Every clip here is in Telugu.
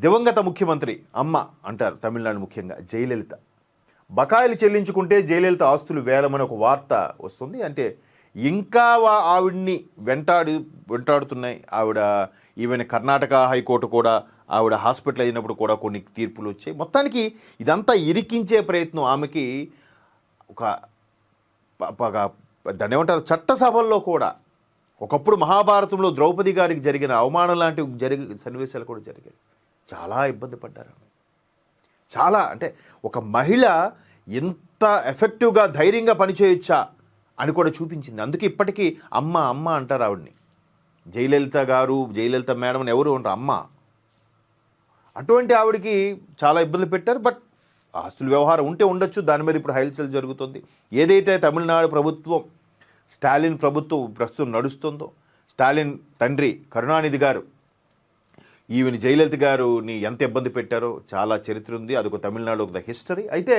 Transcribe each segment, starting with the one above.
దివంగత ముఖ్యమంత్రి అమ్మ అంటారు తమిళనాడు, ముఖ్యంగా జయలలిత. బకాయిలు చెల్లించుకుంటే జయలలిత ఆస్తులు వేలమని ఒక వార్త వస్తుంది. అంటే ఇంకా ఆవిడ్ని వెంటాడుతున్నాయి. ఆవిడ ఈవెన్ కర్ణాటక హైకోర్టు కూడా ఆవిడ హాస్పిటల్ అయినప్పుడు కూడా కొన్ని తీర్పులు వచ్చాయి. మొత్తానికి ఇదంతా ఇరికించే ప్రయత్నం ఆమెకి దాన్ని ఏమంటారు, చట్టసభల్లో కూడా ఒకప్పుడు మహాభారతంలో ద్రౌపది గారికి జరిగిన అవమానం లాంటి సన్నివేశాలు కూడా జరిగాయి. చాలా ఇబ్బంది పడ్డారు ఆమె. చాలా అంటే ఒక మహిళ ఎంత ఎఫెక్టివ్గా ధైర్యంగా పనిచేయొచ్చా అని కూడా చూపించింది. అందుకే ఇప్పటికీ అమ్మ అమ్మ అంటారు ఆవిడ్ని. జయలలిత గారు, జయలలిత మేడం అని ఎవరు ఉంటారు, అమ్మ. అటువంటి ఆవిడకి చాలా ఇబ్బందులు పెట్టారు. బట్ ఆస్తుల వ్యవహారం ఉంటే ఉండొచ్చు, దాని మీద ఇప్పుడు హైల్చల్ జరుగుతుంది. ఏదైతే తమిళనాడు ప్రభుత్వం, స్టాలిన్ ప్రభుత్వం ప్రస్తుతం నడుస్తుందో, స్టాలిన్ తండ్రి కరుణానిధి గారు ఈవెన్ జయలలిత గారుని ఎంత ఇబ్బంది పెట్టారో చాలా చరిత్ర ఉంది. అదొక తమిళనాడు ఒక హిస్టరీ. అయితే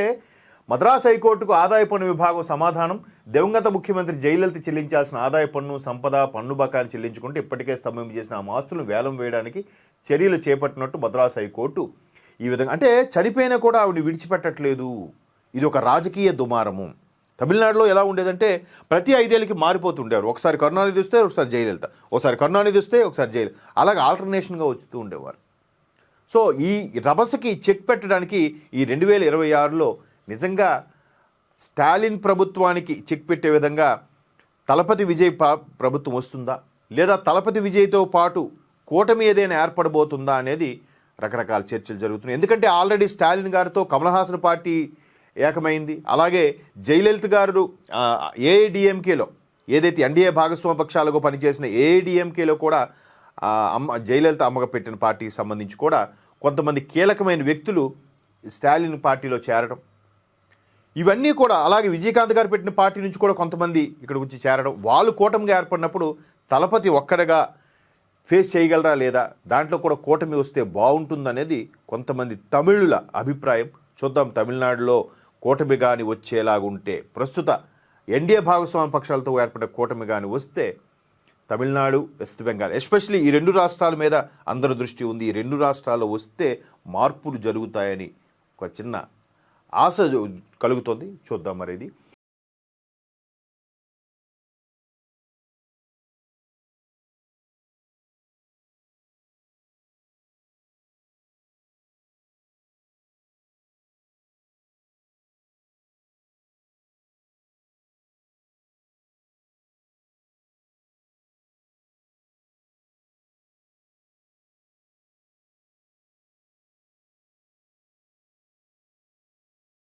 మద్రాస్ హైకోర్టుకు ఆదాయ పన్ను విభాగం సమాధానం: దివంగత ముఖ్యమంత్రి జయలలిత చెల్లించాల్సిన ఆదాయ పన్ను, సంపద పన్ను బకాయిలు చెల్లించుకుంటే ఇప్పటికే స్తంభం చేసిన ఆ ఆస్తులను వేలం వేయడానికి చర్యలు చేపట్టినట్టు మద్రాస్ హైకోర్టు ఈ విధంగా. అంటే చనిపోయినా కూడా ఆవిడ విడిచిపెట్టట్లేదు. ఇది ఒక రాజకీయ దుమారము. తమిళనాడులో ఎలా ఉండేదంటే ప్రతి 5 ఏళ్ళకి మారిపోతుండేవారు. ఒకసారి కరుణానిధి వస్తే ఒకసారి జయలలిత, ఒకసారి కరుణానిధి వస్తే ఒకసారి జయలలిత, అలాగే ఆల్టర్నేషన్గా వస్తూ ఉండేవారు. సో ఈ రభసకి చెక్ పెట్టడానికి ఈ 2026లో నిజంగా స్టాలిన్ ప్రభుత్వానికి చెక్ పెట్టే విధంగా తలపతి విజయ్ ప్రభుత్వం వస్తుందా, లేదా తలపతి విజయ్తో పాటు కూటమి ఏదైనా ఏర్పడబోతుందా అనేది రకరకాల చర్చలు జరుగుతున్నాయి. ఎందుకంటే ఆల్రెడీ స్టాలిన్ గారితో కమల్ హాసన్ పార్టీ ఏకమైంది. అలాగే జయలలిత గారు ఏఐడిఎంకేలో, ఏదైతే ఎన్డీఏ భాగస్వామ్య పక్షాలకు పనిచేసిన ఏఐడిఎంకేలో కూడా జయలలిత అమ్మగా పెట్టిన పార్టీకి సంబంధించి కూడా కొంతమంది కీలకమైన వ్యక్తులు స్టాలిన్ పార్టీలో చేరడం, ఇవన్నీ కూడా, అలాగే విజయకాంత్ గారు పెట్టిన పార్టీ నుంచి కూడా కొంతమంది ఇక్కడికి వచ్చి చేరడం, వాళ్ళు కూటమిగా ఏర్పడినప్పుడు తలపతి ఒక్కడగా ఫేస్ చేయగలరా లేదా, దాంట్లో కూడా కూటమి వస్తే బాగుంటుందనేది కొంతమంది తమిళుల అభిప్రాయం. చూద్దాం తమిళనాడులో కూటమి కానీ వచ్చేలాగుంటే, ప్రస్తుత ఎన్డీఏ భాగస్వామ్య పక్షాలతో ఏర్పడిన కూటమి కానీ వస్తే తమిళనాడు, వెస్ట్ బెంగాల్, ఎస్పెషలీ ఈ 2 రాష్ట్రాల మీద అందరి దృష్టి ఉంది. ఈ 2 రాష్ట్రాల్లో వస్తే మార్పులు జరుగుతాయని ఒక చిన్న ఆశ కలుగుతోంది. చూద్దాం మరి ఇది.